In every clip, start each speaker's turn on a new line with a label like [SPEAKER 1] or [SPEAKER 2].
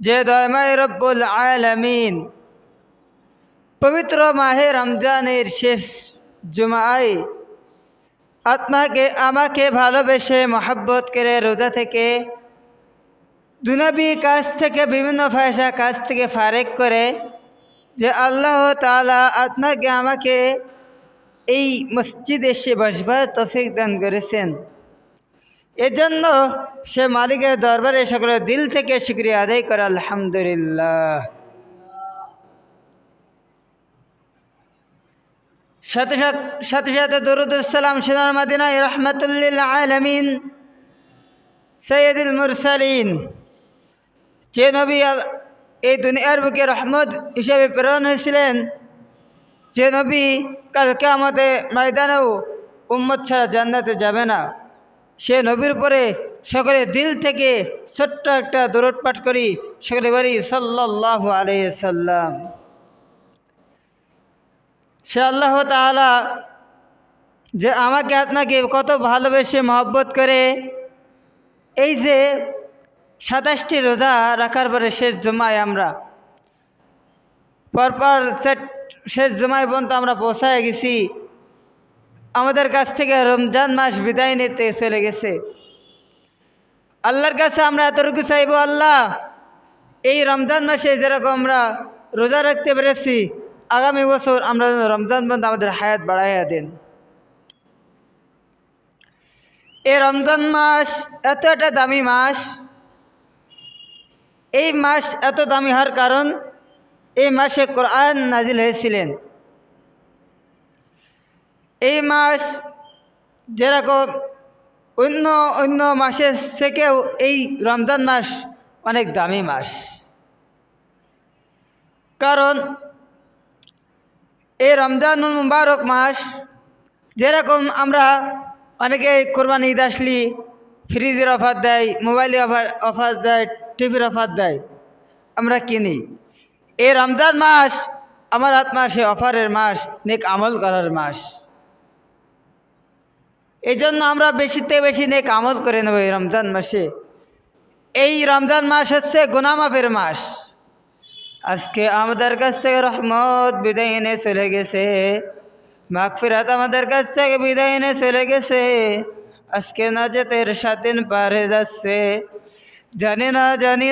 [SPEAKER 1] যে দয়াময় রব্বুল আলামিন পবিত্র মাহে রমজানের শেষ জুমায় আমাকে ভালোবেসে মহব্বত করে রোজা থেকে দুনিয়াবি কাজ থেকে বিভিন্ন ফায়সা কাজ থেকে ফারেক করে যে আল্লাহ তাআলা আমাকে এই মসজিদে এসে বসবার তৌফিক দান করেছেন। এজন্য সে মালিকের দরবারে সকলের দিল থেকে শুকরিয়া আদায় করে আলহামদুলিল্লাহ। সাথে সাথে দরুদ সালাম সোনার মদিনায় রাহমাতুল লিল আলামিন সাইয়্যিদুল মুরসালিন, যে নবী এই দুনিয়ার বুকে রহমত হিসেবে প্রেরণ হয়েছিলেন, যে নবী কাল কিয়ামতে ময়দানেও উম্মত ছাড়া জান্নাতে যাবে না, সে নবীর উপরে সকলে দিল থেকে ছোট্ট একটা দরুদ পাঠ করি, সকলে বলি সাল্লাল্লাহু আলাইহি সাল্লাম। সে আল্লাহ তাআলা যে আমাকে আপনাকে কত ভালোবেসে মহব্বত করে, এই যে 27টি রোজা রাখার পরে শেষ জুমায় আমরা পরপর শেষ জুমায় পর্যন্ত আমরা পৌঁছায় গেছি। আমাদের কাছ থেকে রমজান মাস বিদায় নিতে চলে গেছে। আল্লাহর কাছে আমরা এতটুকু চাইব, আল্লাহ এই রমজান মাসে যেরকম আমরা রোজা রাখতে পেরেছি, আগামী বছর আমরা রমজান পর্যন্ত আমাদের হায়াত বাড়াইয়া দেন। এই রমজান মাস এত একটা দামি মাস। এই মাস এত দামি হওয়ার কারণ, এই মাসে কোরআন নাজিল হয়েছিলেন। এই মাস যেরকম অন্য অন্য মাসের থেকেও এই রমজান মাস অনেক দামি মাস। কারণ এই রমজান মুবারক মাস, যেরকম আমরা অনেকে কোরবানি ঈদ আসলি ফ্রিজের অফার দেয়, মোবাইলে অফার দেয়, টিভির অফার দেয়, আমরা কিনি। এই রমজান মাস আমার আত্মার সে অফারের মাস, নেক আমল করার মাস। এই জন্য আমরা বেশিতে বেশি নেক আমল করে নেব এই রমজান মাসে। এই রমজান মাস হচ্ছে গুনাহ মাফের মাস। আজকে আমাদের কাছ থেকে রহমত বিদায় এনে চলে গেছে, মাগফিরাত আমাদের কাছ থেকে বিদায় এনে চলে গেছে। আজকে নাজাতের 7 দিন পার হয়ে যাচ্ছে। জানি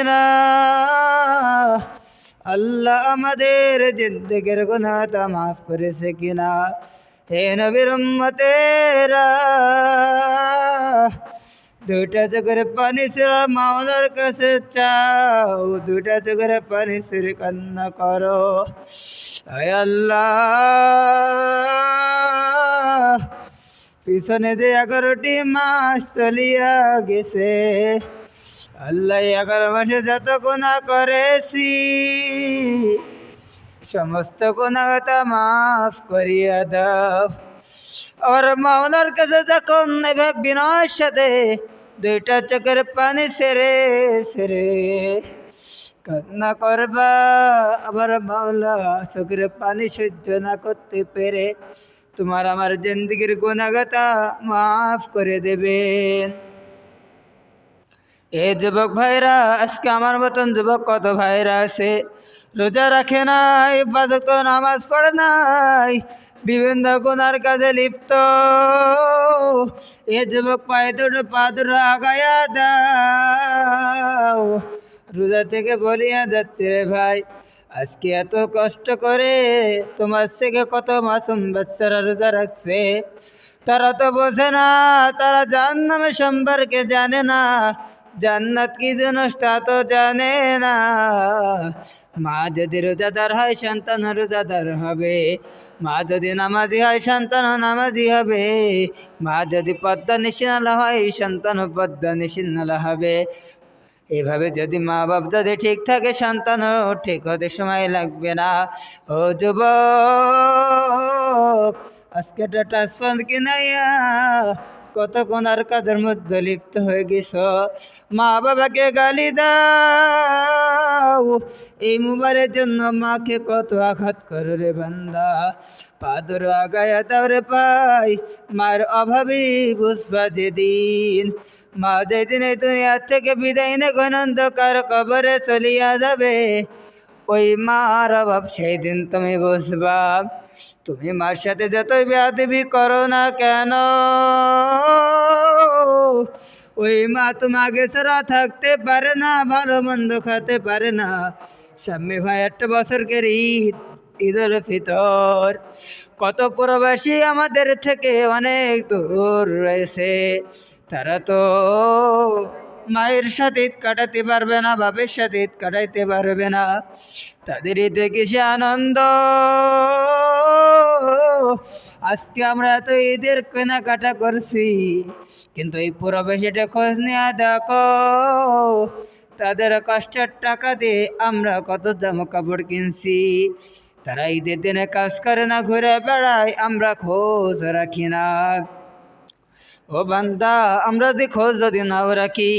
[SPEAKER 1] না আল্লাহ আমাদের জিন্দেগির গুনাহটা মাফ করেছে কিনা। হে নবীর উম্মতেরা, দুইটা চোখের পানি ছেড়ে মাওলার কাছে চাও, দুইটা চোখের পানি ছেড়ে কান্না করো। আয় আল্লাহ, পিছনে যে 11টি মাস চলিয়া গেছে, আল্লাহ 11 মাসে যত গুনাহ করেছি সমস্ত গুনাহটা মাফ করিয়া দাও। আর মাওলার কাছে যখন এভাবে বিনয়ের সাথে দুইটা চোখের পানি ছেড়ে কান্না করবা, আবার মাওলা চোখের পানি সহ্য না করতে পেরে তোমার আমার জিন্দেগির গুনাহটা মাফ করে দেবেন। এ যুবক ভাইরা, আজকে আমার মতন যুবক কত ভাইরা আছে, রোজা রাখে নাই, পাঁচ ওয়াক্ত নামাজ পড়ে নাই, বিভিন্ন গুনার কাজে লিপ্ত। এ যুবক পায়ে দুটো পা দুটো আগায়া দাও। রোজা থেকে বলিয়া যাচ্ছে রে ভাই, আজকে এত কষ্ট করে তোমার থেকে কত মাসুম বাচ্চারা রোজা রাখছে, তারা তো বোঝে না, তারা জাহান্নামের সম্পর্কে জানে না, জান্নাত কি জিনিস তা তো জানে না। মা যদি রোজাদার হয় সন্তান রোজাদার হবে, মা যদি নামাজি হয় সন্তান নামাজি হবে, মা যদি পদ্মা নিশিনালা হয় সন্তান পদ্মা নিশিনালা হবে। এভাবে যদি মা বাপ যদি ঠিক থাকে, সন্তানও ঠিক হতে সময় লাগবে না। ও যুবক, আজকে ট্রান্সফার কিনাইয়া কত কোনার কাজের মধ্যে লিপ্ত হয়ে গেছ। মা বাবাকে গালি দাও, এই মোবাইলের জন্য মাকে কত আঘাত করো রে বান্দা। পাদর আগায়া দাও রে পাই, মার অভাবী বুঝবা যেদিন, মা যেদিন এই দুনিয়ার থেকে বিদায় নে অন্ধকার কবরে চলিয়া যাবে, ওই মার অভাব সেই দিন তুমি বুঝবা। তুমি মার সাথে যতই বেয়াদবি করো না কেন, ওই মা তোমাকে ছাড়া থাকতে পারে না, ভালো মন্দ খেতে পারে না। সামনে ভাই একটা বছরকের ঈদ, ঈদুল ফিতর, কত প্রবাসী আমাদের থেকে অনেক দূর রয়েছে, তারা তো মায়ের সাথে ঈদ কাটাতে পারবে না, বাপের সাথে ঈদ কাটাইতে পারবে না। তাদের ঈদে কিসে আনন্দ, আজকে আমরা তো ঈদের কেনাকাটা করছি, কিন্তু এই প্রবাসীটা খোঁজ নেওয়া দেখো, তাদের কষ্টের টাকা দিয়ে আমরা কত জামা কাপড় কিনছি। তারা ঈদের দিনে কাজ করে না, ঘুরে বেড়ায়, আমরা খোঁজ রাখি না। ও বান্দা, আমরা যদি খোঁজ যদি নাও রাখি,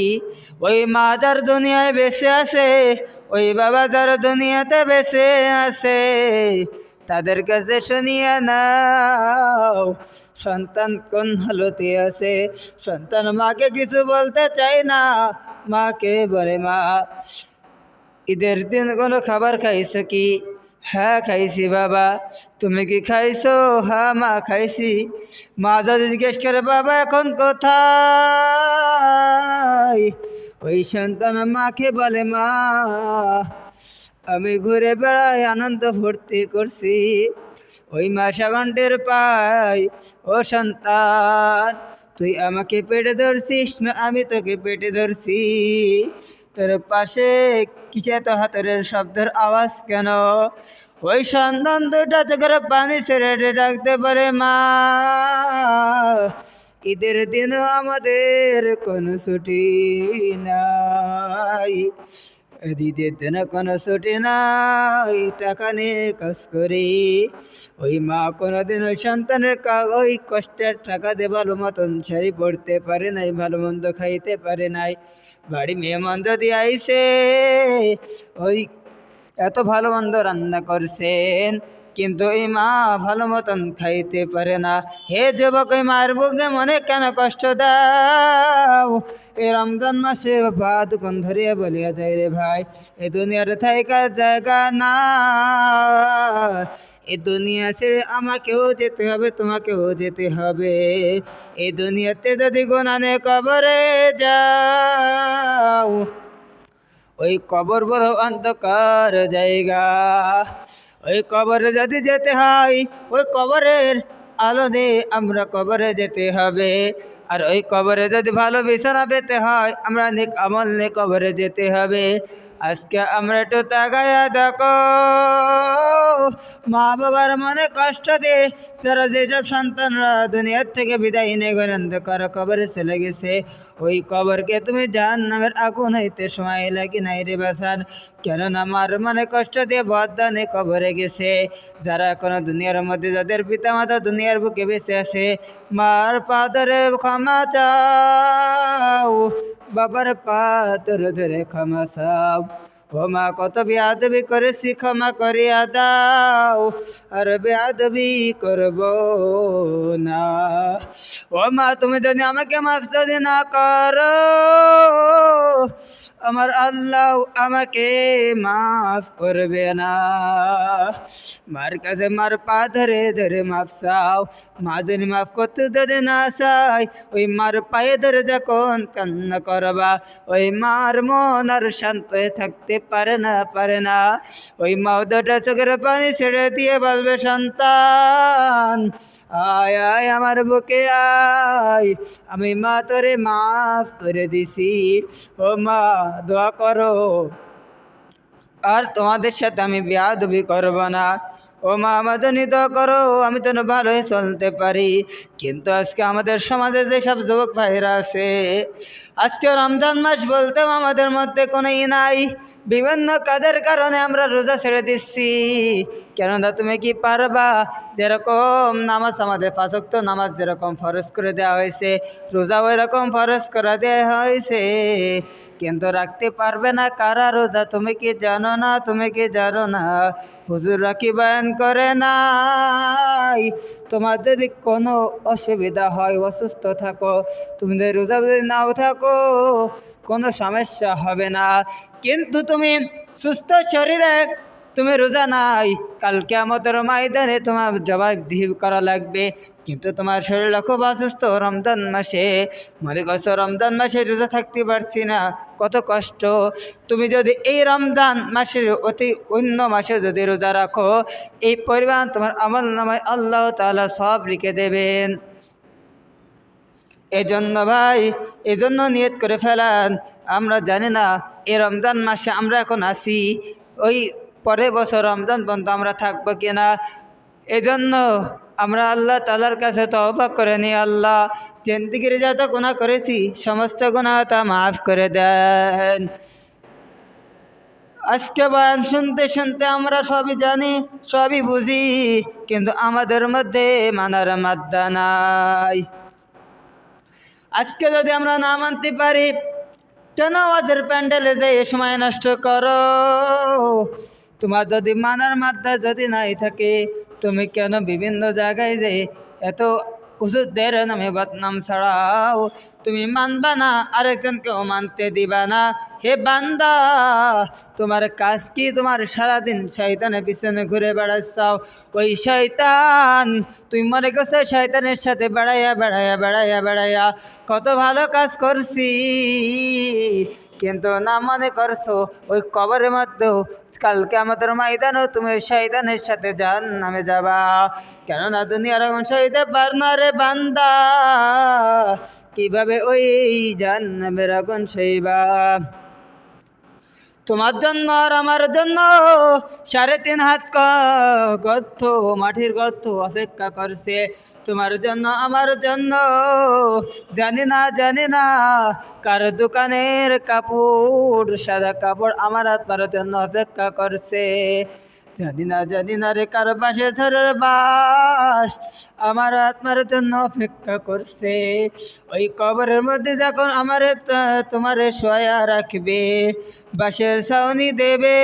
[SPEAKER 1] ওই মা যার দুনিয়ায় বেঁচে আছে, ওই বাবা যার দুনিয়াতে বেঁচে আছে, তাদের কাছে শুনিয়ে নাও সন্তান কোন হালতে আছে। সন্তান মাকে কিছু বলতে চায় না, মাকে বলে মা ঈদের দিন কোনো খাবার খাইছো কি? হ্যাঁ খাইছি বাবা। তুমি কি খাইছো? হ্যাঁ মা খাইছি। মা যদি জিজ্ঞেস করে বাবা এখন কোথায়, ওই সন্তান মাকে বলে মা আমি ঘুরে বেড়াই, আনন্দ ফুর্তি করছি। ওই মা সেকেন্ডের পাই, ও সন্তান তুই আমাকে পেটে ধরছিস না আমি তোকে পেটে ধরছি? তোর পাশে কিসে তো হাতের শব্দের আওয়াজ কেন? ওই সন্তান দুটা চোখের পানি ছেড়ে ডাকতে পারে মা ঈদের দিনও আমাদের কোনো ছুটি নাই, ঈদের দিন কোনো ছুটি নাই, টাকা নিয়ে কাজ করি। ওই মা কোনোদিন ওই সন্তানের ওই কষ্টের টাকা দিয়ে ভালো মতন শাড়ি পড়তে পারে নাই, ভালো মন্দ খাইতে পারে নাই। বাড়ি মেহমান যদি আইসে, ওই এত ভালো মন্দ রান্না করছেন, কিন্তু এই মা ভালো মতন খাইতে পারে না। হে যুবক, ওই মায়ের বুকে মনে কেন কষ্ট দাও? এই রমজান মাসে বাবা দোকান ধরিয়া বলিয়া যায় রে ভাই, এ দুনিয়ার থাইকা জায়গা না, এ দুনিয়া ছেড়ে আমাকেও যেতে হবে, তোমাকেও যেতে হবে। এই দুনিয়াতে যদি গুনানে কবরে যাও, ওই কবর বড় অন্ধকার জায়গা। ওই কবরে যদি যেতে হয়, ওই কবরের আলো দিয়ে আমরা কবরে যেতে হবে। আর ওই কবরে যদি ভালো বিছানা পেতে হয়, আমরা নেক আমল নিয়ে কবরে যেতে হবে। আজকে আমরা একটু তাকায়া দেখো, মা বাবার মনে কষ্ট দিয়ে তারা যেসব সন্তানরা দুনিয়ার থেকে বিদায় নিয়ে অন্ধকার কবরে চলে গেছে, ওই কবরকে তুমি জাহান্নামের আগুন হইতে সময় লাগি নাই রে বাসান। কেননা মার মনে কষ্ট দিয়ে বদানে কবরে গেছে। যারা এখনো দুনিয়ার মধ্যে, যাদের পিতা মাতা দুনিয়ার বুকে বেঁচে আছে, মার পা ধরে ক্ষমা চাও, বাবার পা ধরে ধরে ক্ষমা চাও। ও মা কত বেয়াদবি করেছি, ক্ষমা করিয়া দাও, আর বেয়াদবি করব না। ও মা তুমি যদি আমাকে মাফ যদি না করো, আমার আল্লাহ আমাকে মাফ করবে না। মার কাছে মার পা ধরে ধরে মাফ চাও। মা যদি মাফ করতে যদি না চাই, ওই মার পায়ে ধরে যখন কান্না করবা, ওই মার মন আর শান্ত হয়ে থাকতে পারে না, পারে না। ওই মা দুটা চোখের পানি ছেড়ে দিয়ে বলবে সন্তান আয় আয় আমার বুকে আয়, আমি মা তোরে মাফ করে দিছি। ও মা দোয়া করো, আর তোমাদের সাথে আমি বেয়াদবি করব না। ও মা আমাদের দোয়া করো, আমি তো ভালোই চলতে পারি। কিন্তু আজকে আমাদের সমাজে যেসব যুবক ভাইরা আছে, আজকে রমজান মাস বলতেও আমাদের মধ্যে কোনো নাই। বিভিন্ন কাজের কারণে আমরা রোজা ছেড়ে দিচ্ছি। কেননা তুমি কি পারবা? যেরকম নামাজ আমাদের 5 ওয়াক্ত নামাজ যেরকম ফরজ করে দেওয়া হয়েছে, রোজা ওই রকম ফরজ করে দেওয়া হয়েছে। কিন্তু রাখতে পারবে না কারা রোজা। তুমি কি জানো না? তুমি কি জানো না? হুজুররা কি বয়ান করে নাই, তোমার যদি কোনো অসুবিধা হয়, অসুস্থ থাকো, তুমি যদি রোজা যদি নাও থাকো, কোনো সমস্যা হবে না। কিন্তু তুমি সুস্থ শরীরে তুমি রোজা নাই, কালকে আমাদের ময়দানে তোমার জবাবদিহি করা লাগবে। কিন্তু তোমার শরীরটা খুব অসুস্থ, রমজান মাসে মনে করছো রমজান মাসে রোজা থাকতে পারছি না, কত কষ্ট। তুমি যদি এই রমজান মাসের অন্য মাসে যদি রোজা রাখো, এই পরিমাণ তোমার আমল নামায় আল্লাহ তাআলা সব লিখে দেবেন। এজন্য ভাই, এজন্য নিয়ত করে ফেলান। আমরা জানি না এই রমজান মাসে আমরা এখন আছি, ওই পরের বছর রমজান পর্যন্ত আমরা থাকবো কিনা। এজন্য আমরা আল্লাহ তাআলার কাছে তওবা করে নিই, আল্লাহ জিন্দেগির যত গুনাহ করেছি সমস্ত গুনাহ তা মাফ করে দেন। আজকে বয়ান শুনতে শুনতে আমরা সবই জানি, সবই বুঝি, কিন্তু আমাদের মধ্যে মানার মাদ্দা নাই। আজকে যদি আমরা না মানতে পারি, কেন আমাদের প্যান্ডেলে যে এ সময় নষ্ট করো? তোমার যদি মানার মাত্রা যদি নাই থাকে, তুমি কেন বিভিন্ন জায়গায় যে এত হুজুরদের নামে বদনাম ছড়াও? তুমি মানবা না, আরেকজনকেও মানতে দিবা না। হে বান্দা, তোমার কাজ কি? তোমার সারাদিন শয়তানের পিছনে ঘুরে বেড়াচ্ছাও। ওই শয়তান, তুই মনে করছো শয়তানের সাথে বেড়াইয়া বেড়াইয়া বেড়াইয়া বেড়াইয়া কত ভালো কাজ করছি, কিন্তু না মনে করছো ওই কবরের মধ্যেও কালকে আমাদের ময়দানও তুমি ওই শয়তানের সাথে জাহান্নামে যাবা। কেননা দুনিয়ার আগুন সইতে পার না রে বান্দা, কিভাবে ওই জাহান্নামের আগুন সইবা? তোমার জন্য আর আমার জন্য 3.5 হাত গর্ত, মাটির গর্ত অপেক্ষা করছে। তোমার জন্য আমার জন্য জানি না কার দোকানের কাপড়, সাদা কাপড় আমার আপনার জন্য অপেক্ষা করছে। জানি না রে কার পাশে ঝড়ের বাস আমার আত্মার জন্য অপেক্ষা করছে। ওই কবরের মধ্যে যখন আমার তোমারে শোয়া রাখবে, বাঁশের ছাউনি দেবে,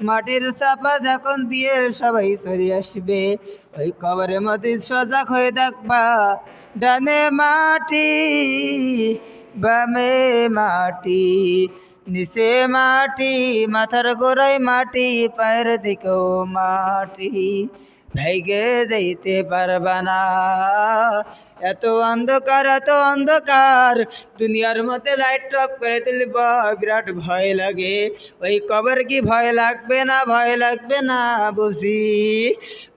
[SPEAKER 1] মাটির চাপা যখন দিয়ে সবাই চলে আসবে, ওই কবরের মধ্যে সজাগ হয়ে থাকবা। ডানে মাটি, বামে মাটি, নিচে মাটি, মাথার গোড়ায় মাটি, পায়ের দিকেও মাটি, ভাইগে যাইতে পারবা না। এত অন্ধকার, এত অন্ধকার, দুনিয়ার মধ্যে লাইট অফ করে তুলব, বিরাট ভয় লাগে। ওই কবর কি ভয় লাগবে না? ভয় লাগবে না বুঝি?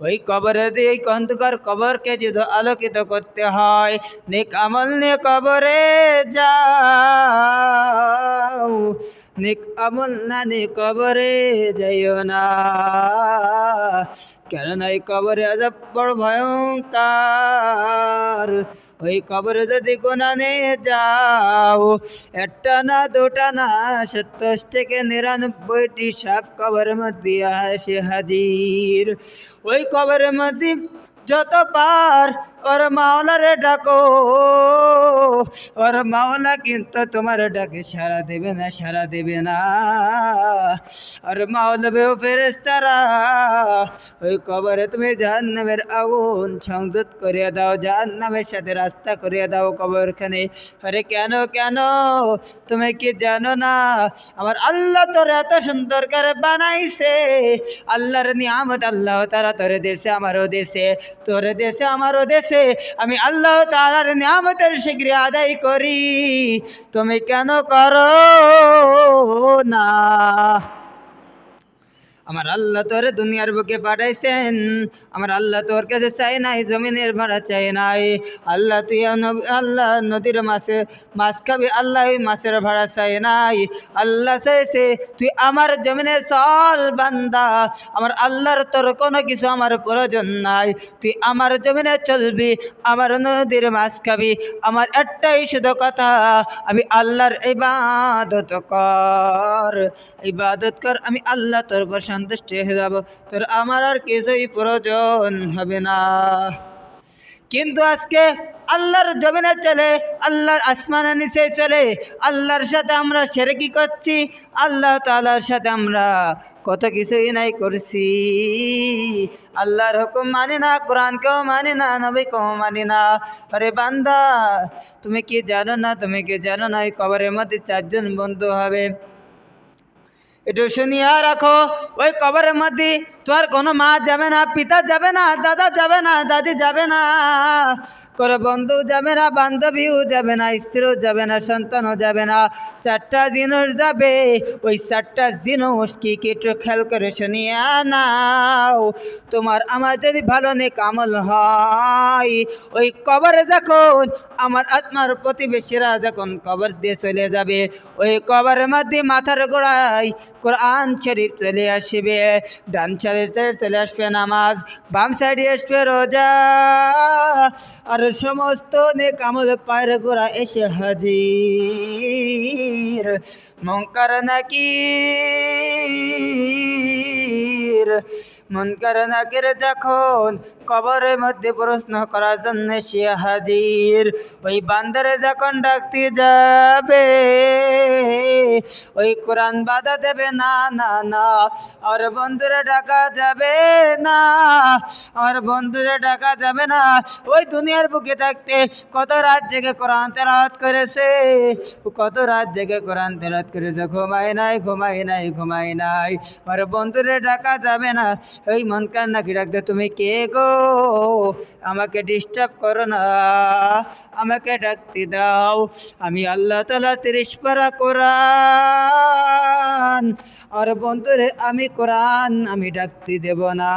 [SPEAKER 1] ওই কবরে দিয়ে ওই অন্ধকার কবরকে যদি আলোকিত করতে হয়, নেক আমল নিয়ে কবরে যাও, নেক আমল না নিয়ে কবরে যাইও না। কেননা এই কবরে আযাব বড় ভয়ঙ্কর। ওই কবরে যদি গুনাহ নিয়ে যাও, একটা না দুটা না 70 থেকে 99টি সাপ কবরের মধ্যে আসে হাজির। ওই কবরের মধ্যে যত পার ওর মাওলারে ডাকো, ওর মাওলা কিন্তু তোমার ডাকে সাড়া দেবে না, সাড়া দেবে না। আর মাওলাবেও ফেরেশতারা ওই কবরে তুমি জাহান্নামের আগুন সংযোগ করিয়া দাও, জাহান্নামের সাথে রাস্তা করিয়া দাও কবরখানে। আরে কেন কেন? তুমি কি জানো না আমার আল্লাহ তোর এত সুন্দর করে বানাইছে? আল্লাহর নিয়ামত আল্লাহ তাআলা তোর দেশে আমারও দেশে, তোর দেশে আমারও দেশে আমি আল্লাহ তাআলার নিয়ামতের শুকরিয়া আদায় করি, তুমি কেন করো না? আমার আল্লাহ তোর দুনিয়ার বুকে পাঠাইছেন, আমার আল্লাহ তোর কাছে চাই নাই জমিনের ভাড়া চাই নাই। আল্লাহ তুই আল্লাহ নদীর মাছ খাবি, আল্লাহ ওই মাছের ভাড়া চাই নাই। আল্লাহ চাইছে তুই আমার জমিনে চল বান্দা, আমার আল্লাহর তোর কোনো কিছু আমার প্রয়োজন নাই, তুই আমার জমিনে চলবি, আমার নদীর মাছ খাবি। আমার একটাই শুধু কথা, আমি আল্লাহর ইবাদত কর, ইবাদত কর, আমি আল্লাহ তোর উপর সন্তুষ্ট হয়ে যাব, তোর আমার আর কিছুই প্রয়োজন হবে না। কিন্তু আজকে আল্লাহর জমিনে চলে, আল্লাহর আসমানের নিচে চলে, আল্লাহর সাথে আমরা শিরকি করছি, আল্লাহ তাআলার সাথে আমরা কত কিছুই নাই করছি। আল্লাহর হুকুম মানি না, কোরআনকেও মানি না, নবীকেও মানি না। আরে বান্দা, তুমি কি জানো না, তুমি কি জানো না এই কবরের মধ্যে 4জন বন্ধু হবে? একটু শুনিয়া রাখো, ওই কবরের মধ্যে তোমার কোনো মা যাবে না, পিতা যাবে না, দাদা যাবে না, দাদি যাবে না, কোনো বন্ধু যাবে না, বান্ধবীও যাবে না, স্ত্রীও যাবে না, সন্তানও যাবে না। 4টা জিনিস যাবে। ওই 4টা জিনিস কি একটু খেয়াল করে শুনিয়া নাও। তোমার আমার যদি ভালো নেক আমল হয়, ওই কবরে যখন আমার আত্মার প্রতিবেশীরা যখন কবর দিয়ে চলে যাবে, ওই কবরের মধ্যে মাথার গোড়ায় কোরআন শরীফ চলে আসবে, ডান সাইডে চলে আসবে নামাজ, বাম সাইডে আসবে রোজা, আর সমস্ত নেক আমল পায়ের গোড়া এসে হাজির। মুনকার নাকির, মুনকার নাকির যখন কবরের মধ্যে প্রশ্ন করার জন্য সে হাজির। ওই বান্দারে যখন ডাকতে যাবে, ওই কোরআন বাধা দেবে না, না না, আর বন্ধুরে ডাকা যাবে না, আর বন্ধুরে ডাকা যাবে না। ওই দুনিয়ার বুকে থাকতে কত রাত জেগে কোরআন তেলাওয়াত করেছে, কত রাত জেগে কোরআন তেলাওয়াত করেছে, ঘুমায় নাই, ঘুমায় নাই, ঘুমায় নাই, আর বন্ধুরে ডাকা যাবে না। ওই মুনকার নাকির ডাকতে, তুমি কে গো, আমাকে ডিস্টার্ব করো না, আমাকে ডাকতে দাও, আমি আল্লাহ তাআলা 30 পারা কোরআন, আর বন্ধুরে আমি কোরআন আমি ডাকতে দেব না,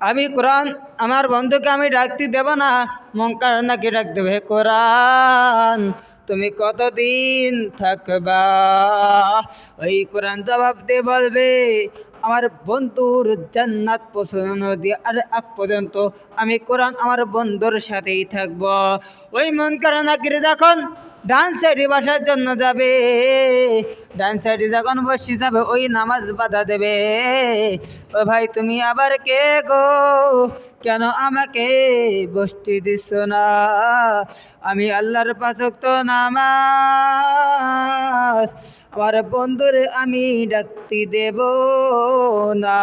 [SPEAKER 1] আমি কোরআন আমার বন্ধুকে আমি ডাকতে দেব না। মুনকার নাকির ডাক দেবে, কোরআন তুমি কতদিন থাকবা? ওই কোরআন জবাব দিয়ে বলবে, আমার বন্ধুর জান্নাত পৌঁছানো দিয়ে আর আগ পর্যন্ত আমি কোরআন আমার বন্ধুর সাথেই থাকব। ওই মুনকার নাকির যখন ডান সাইডে বসার জন্য যাবে, ডান সাইডে যখন বসে যাবে, ওই নামাজ বাধা দেবে, ও ভাই তুমি আবার কে গো, কেন আমাকে বসতে দিচ্ছ না? আমি আল্লাহর 5 ওয়াক্ত নামাজ আমার বন্ধুরে আমি ডাকতে দেব না।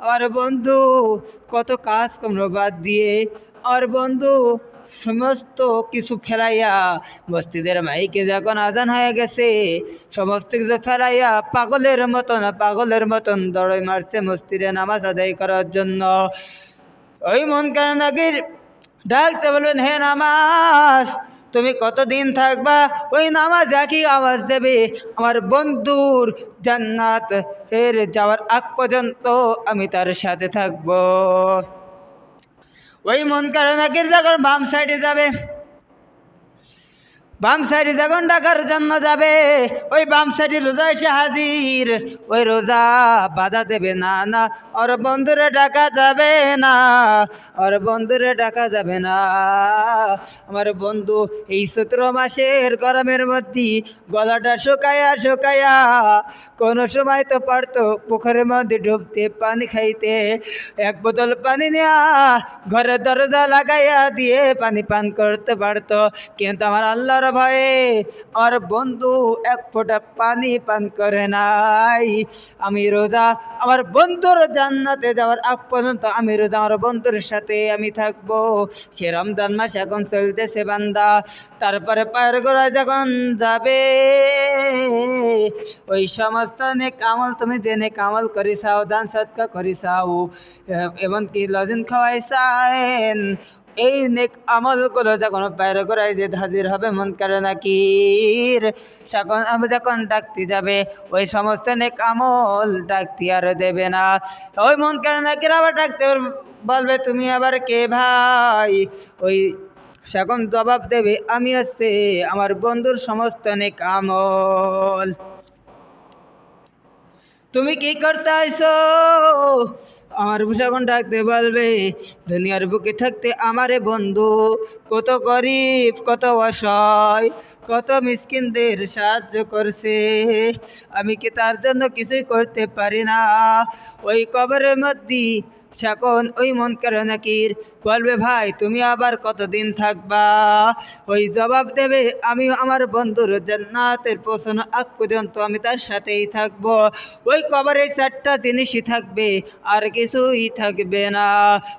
[SPEAKER 1] আমার বন্ধু কত কাজ কর্ম বাদ দিয়ে, আর বন্ধু সমস্ত কিছু ফেলাইয়া, মসজিদের মাইকে যখন আজান হয়ে গেছে, সমস্ত কিছু ফেলাইয়া পাগলের মতন দৌড়ে মারছে মসজিদে নামাজ আদায় করার জন্য। ওই মুনকার নাকির ডাকতে বলবেন, হে নামাজ তুমি কতদিন থাকবা? ওই নামাজ একই আওয়াজ দেবে, আমার বন্ধুর জান্নাত এর যাওয়ার আগ পর্যন্ত আমি তার সাথে থাকবো। ওই মুনকার নাকির যখন বাম সাইডে যাবে, বাম সাইডে যখন ডাকার জন্য যাবে, ওই বাম সাইডে রোজা এসে হাজির। ওই রোজা বাধা দেবে, না না, আর বন্ধুরে ডাকা যাবে না, আর বন্ধুরে ডাকা যাবে না। আমার বন্ধু এই 17 মাসের গরমের মধ্যে গলাটা শুকায়া কোনো সময় তো পারতো পুকুরের মধ্যে ডুবতে, পানি খাইতে, 1 বোতল পানি নেয়া ঘরের দরজা লাগাইয়া দিয়ে পানি পান করতে পারতো, কিন্তু আমার আল্লাহর ভয়ে আর বন্ধু 1 ফোঁটা পানি পান করে নাই। আমি রোজা আমার বন্ধুর জান্নাতে যাওয়ার আগ পর্যন্ত আমি রোজা আমার বন্ধুর সাথে আমি থাকবো। সে রমজান মাস এখন চলতেছে বান্দা, তারপরে পায়ের গোড়ায় যখন যাবে, ওই সমস্ত নেক আমল তুমি যে নেক আমল করিসাও, দান সদকা করিসাও, এমনকি লজেন খাওয়াইছেন, এই নেক আমলগুলো যখন পায়ের গোড়ায় যে হাজির হবে মুনকার নাকির, আমি যখন ডাকতে যাবে, ওই সমস্ত নেক আমল ডাকতে আর দেবে না। ওই মুনকার নাকির আবার ডাকতে বলবে, তুমি আবার কে ভাই? ওই তখন জবাব দেবে, আমি আছে আমার বন্ধুর সমস্ত নেক আমল। তুমি কি করতে আইছো? আমার যখন ডাকতে বলবে, দুনিয়ার বুকে থাকতে আমারে বন্ধু কত গরিব, কত অসহায়, কত মিসকিনদের সাহায্য করছে, আমি কি তার জন্য কিছুই করতে পারি না? ওই কবরের মধ্যে তখন ওই মুনকার নাকির বলবে, ভাই তুমি আবার কতদিন থাকবা? ওই জবাব দেবে, আমি আমার বন্ধুর জান্নাতের পৌঁছানোর আগ পর্যন্ত আমি তার সাথেই থাকবো। ওই কবরে 4টা জিনিসই থাকবে, আর কিছুই থাকবে না।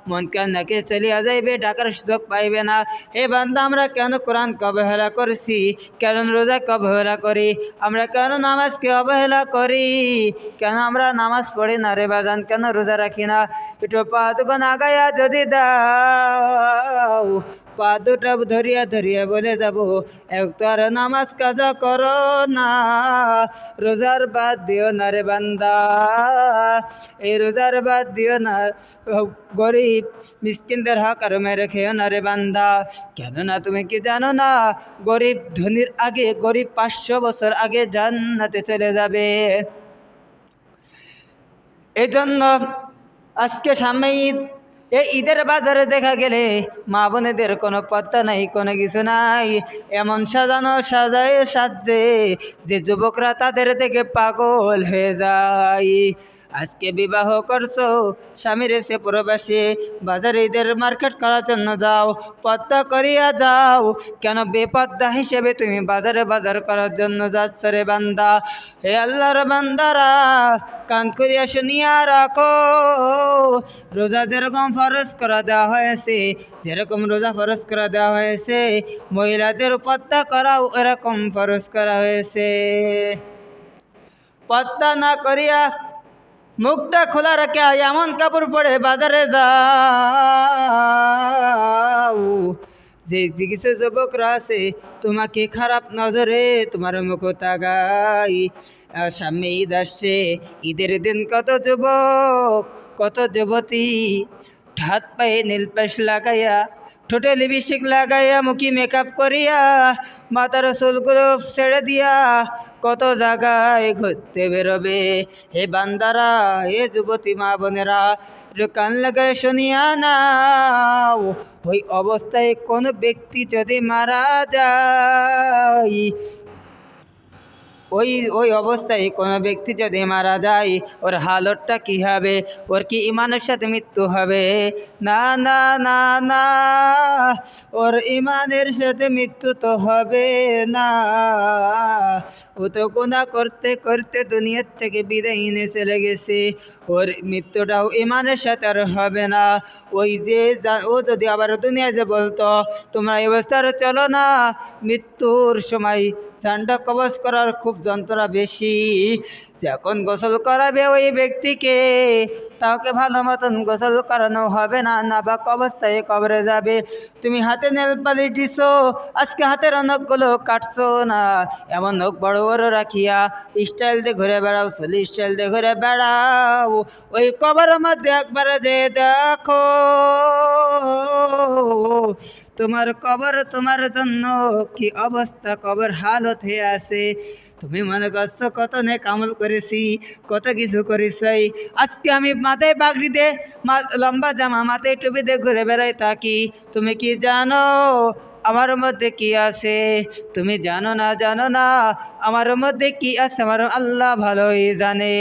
[SPEAKER 1] মুনকার নাকির চলিয়া যাইবে, ডাকার সুযোগ পাইবে না। এ বান্দা, আমরা কেন কোরআনকে অবহেলা করছি? কেন রোজাকে অবহেলা করি? আমরা কেন নামাজকে অবহেলা করি? কেন আমরা নামাজ পড়ি না রে বাজান? কেন রোজা রাখি না? একটু পা দুখন আগাইয়া যদি দাও, পা দুটা ধরিয়া ধরিয়া বলে যাব, একটার নামাজ কাজা করো না, রোজার বাদ দিও না রে বান্দা, এই রোজার বাদ দিও না, গরিব মিসকিনদের হক আর মেরে খেও না রে বান্দা। কেননা তুমি কি জানো না, গরিব ধনির আগে, গরিব 500 বছর আগে জান্নাতে চলে যাবে। এই জন্য আজকে সামনে ঈদ, এই ঈদের বাজারে দেখা গেলে মা বোনেদের কোনো পত্তা নাই, কোনো কিছু নাই। এমন সাজানো সাজায় সাজছে যে যুবকরা তাদের থেকে পাগল হয়ে যায়। আজকে বিবাহ করছো, স্বামীর এসে প্রবাসে, বাজারে ঈদের মার্কেট করার জন্য যাও, পর্দা করিয়া যাও। কেন বেপর্দা হিসেবে তুমি বাজারে বাজার করার জন্য যাচ্ছ রে বান্দা? হে আল্লাহর বান্দারা, কান করিয়া শুনিয়া রাখো, রোজা যেরকম ফরজ করা দেওয়া হয়েছে, যেরকম রোজা ফরজ করা দেওয়া হয়েছে, মহিলাদের পর্দা করাও এরকম ফরজ করা হয়েছে। পর্দা না করিয়া মুখটা খোলা রাখে এমন কাপড় পরে বাজারে যাও যে কিছু যুবকরা আছে তোমাকে খারাপ নজরে তোমার মুখ তাকাই। সামনে ঈদ আসছে, ঈদের দিন কত যুবক, কত যুবতী হাত পায়ে নীল পেশ লাগাইয়া, ঠোঁটে লিপস্টিক লাগাইয়া, মুখে মেকআপ করিয়া, মাথার চুলগুলো ছেড়ে দিয়া কত জায়গায় ঘুরতে বেরোবে। হে বান্দারা, হে যুবতী মা বোনেরা, কান লাগায় শুনিয়া নাও, ওই অবস্থায় কোনো ব্যক্তি যদি মারা যায়, ওই অবস্থায় কোনো ব্যক্তি যদি মারা যায়, ওর হালতটা কী হবে? ওর কি ইমানের সাথে মৃত্যু হবে? না না না না, ওর ইমানের সাথে মৃত্যু তো হবে না। ও তো গুনাহ করতে করতে দুনিয়ার থেকে বিদায় নিয়ে চলে গেছে, ওর মৃত্যুটাও ইমানের সাথে আর হবে না। ওই যে ও যদি আবার দুনিয়ায় যে বলতো, তোমরা এই অবস্থার চলো না, মৃত্যুর সময় ঠান্ডা কবজ করার খুব যন্ত্রণা বেশি। যখন গোসল করাবে ওই ব্যক্তিকে, তাকে ভালো মতন গোসল করানো হবে না, নাবাক অবস্থায় কবরে যাবে। তুমি হাতে নেল পালিশ দিছো, আজকে হাতের নখগুলো কাটছো না, এমন নখ বড় বড় রাখিয়া স্টাইল দিয়ে ঘুরে বেড়াও, চলি স্টাইল দিয়ে ঘুরে বেড়াও। ওই কবরের মধ্যে একবার যে দেখো, তোমার কবর তোমার জন্য কি অবস্থা, কবর হালত হয়ে আছে। তুমি মনে করছো কত নেক আমল করেছি, কত কিছু করেছি, আজকে আমি মাথায় পাগড়ি দে, লম্বা জামা মাথায় টুপি দিয়ে ঘুরে বেড়াই থাকি। তুমি কি জানো আমার মধ্যে কি আছে? তুমি জানো না, জানো না আমার মধ্যে কি আছে, আমার আল্লাহ ভালোই জানে।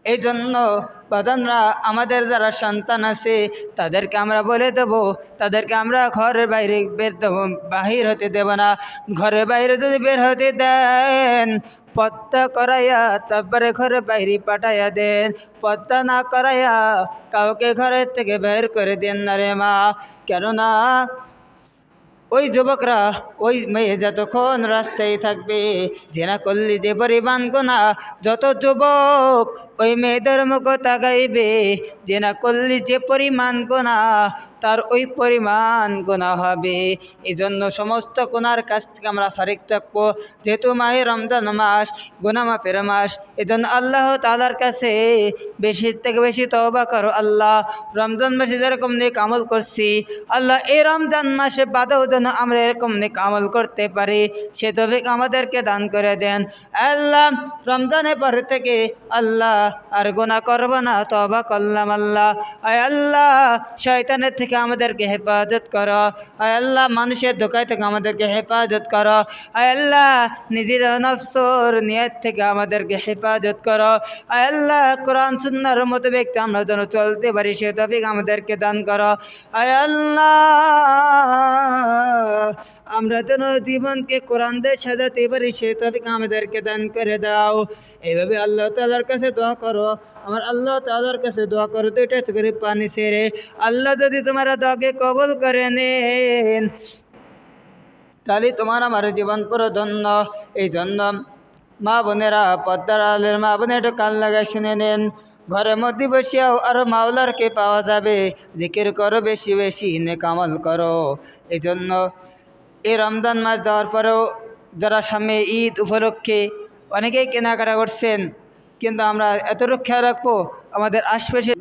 [SPEAKER 1] এই জন্য প্রধানরা, আমাদের যারা সন্তান আছে তাদেরকে আমরা বলে দেব, তাদেরকে আমরা ঘরের বাইরে বাহির হতে দেব না। ঘরের বাইরে যদি বের হতে দেন, পর্দা করাইয়া তারপরে ঘরের বাইরে পাঠাইয়া দেন। পর্দা না করাইয়া কাউকে ঘরের থেকে বের করে দেন না রে মা। কেননা ওই যুবকরা, ওই মেয়ে যতক্ষণ রাস্তায় থাকবে, জেনা করলে যে পরিমাণ গোনা, যত যুবক ওই মেয়েদের মুখ তাকাইবে, জেনা করলে যে পরিমাণ গোনা, তার ওই পরিমাণ গোনা হবে। এই জন্য সমস্ত গোনার কাছ থেকে আমরা ফারিক থাকবো। যেহেতু মাহে রমজান মাস, গোনা মাফের মাস, এই জন্য আল্লাহ তাআলার কাছে বেশি থেকে বেশি তওবা করো। আল্লাহ, রমজান মাসে যেরকম নেক আমল করছি, আল্লাহ এই রমজান মাসে বাদেও যেন আমরা এরকম নেক আমল করতে পারি, সে তৌফিক আমাদেরকে দান করে দেন। আল্লাহ, রমজানের পর থেকে আল্লাহ আর গোনা করব না, তওবা করলাম। আল্লাহ, আয় আল্লাহ, শয়তানের থেকে থেকে আমাদেরকে হেফাজত করো। আয় আল্লাহ, মানুষের ধোঁকায় থেকে আমাদেরকে হেফাজত করো। আয় আল্লাহ, নিজের নফসর নিয়ত থেকে আমাদেরকে হেফাজত করো। আয় আল্লাহ, কোরআন সুন্নাহর মোতাবেক আমরা যেন চলতে পারি সে তৌফিক আমাদেরকে দান করো। আয় আল্লাহ, আমরা যেন জীবনকে কোরআনদের সাজাতে পারি সে তৌফিক আমাদেরকে দান করে দাও। এইভাবে আল্লাহ তাআলার কাছে দোয়া করো, আমার আল্লাহ তাআলার কাছে দোয়া করো দুইটা চোখের পানি ছেড়ে। আল্লাহ যদি তোমার দোয়াকে কবুল করে নেন তাহলে তোমার আমার জীবন পুরো ধন্য। এই জন্য মা বোনেরা, পদ্মার আলের মা বোনের একটু কান লাগায় শুনে নেন। ঘরের মধ্যে বসিয়াও আরো মাওলারকে পাওয়া যাবে। জিকির করো বেশি বেশি, নেক আমল করো। এই জন্য এই রমজান মাস যাওয়ার পরেও যারা সামনে ঈদ উপলক্ষে অনেকেই কেনাকাটা করছেন, কিন্তু আমরা এতটুকু খেয়াল রাখবো আমাদের আশপাশে